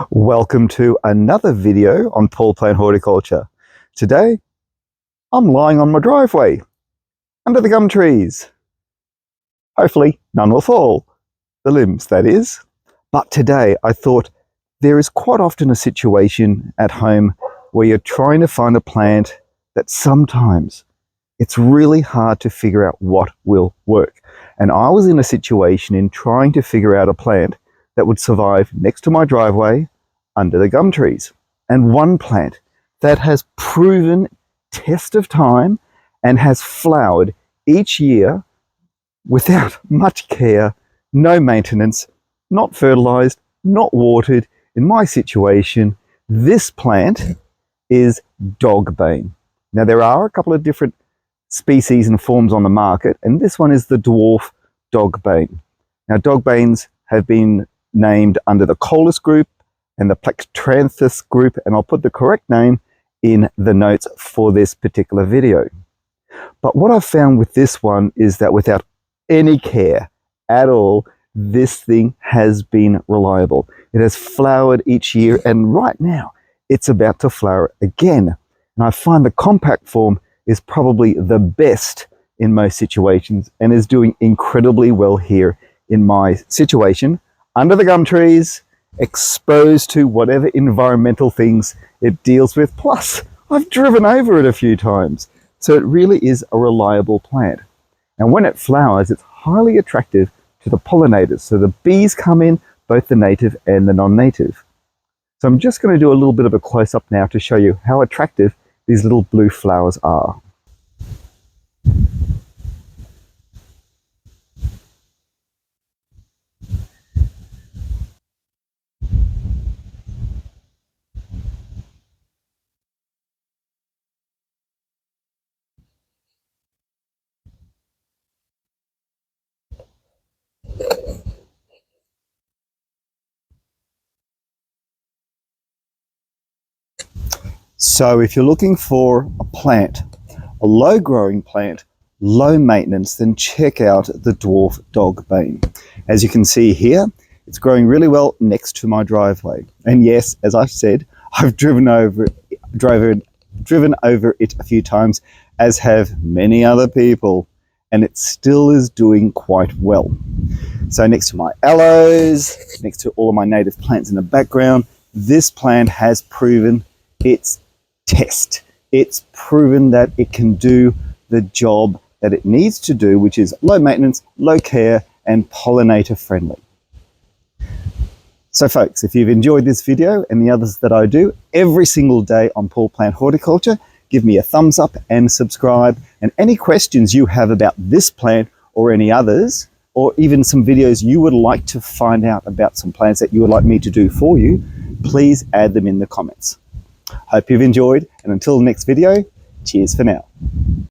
Welcome to another video on Paul Plant Horticulture. Today, I'm lying on my driveway, under the gum trees. Hopefully, none will fall. The limbs, that is. But today, I thought there is quite often a situation at home where you're trying to find a plant that sometimes it's really hard to figure out what will work. And I was in a situation in trying to figure out a plant that would survive next to my driveway under the gum trees. And one plant that has proven test of time and has flowered each year without much care, no maintenance, not fertilized, not watered. In my situation, this plant is Dogbane. Now there are a couple of different species and forms on the market, and this one is the dwarf Dogbane. Now Dogbanes have been named under the Coleus group and the Plectranthus group, and I'll put the correct name in the notes for this particular video. But what I've found with this one is that without any care at all, this thing has been reliable. It has flowered each year, and right now it's about to flower again. And I find the compact form is probably the best in most situations and is doing incredibly well here in my situation, under the gum trees, exposed to whatever environmental things it deals with. Plus, I've driven over it a few times. So it really is a reliable plant. And when it flowers, it's highly attractive to the pollinators. So the bees come in, both the native and the non-native. So I'm just going to do a little bit of a close-up now to show you how attractive these little blue flowers are. So if you're looking for a plant, a low growing plant, low maintenance, then check out the dwarf Dogbane. As you can see here, it's growing really well next to my driveway. And yes, as I've said, I've driven over it a few times, as have many other people, and it still is doing quite well. So next to my aloes, next to all of my native plants in the background, this plant has proven its test. It's proven that it can do the job that it needs to do, which is low maintenance, low care, and pollinator friendly. So folks, if you've enjoyed this video and the others that I do every single day on Paul Plant Horticulture, give me a thumbs up and subscribe. And any questions you have about this plant or any others, or even some videos you would like to find out about some plants that you would like me to do for you, please add them in the comments. Hope you've enjoyed, and until the next video, cheers for now.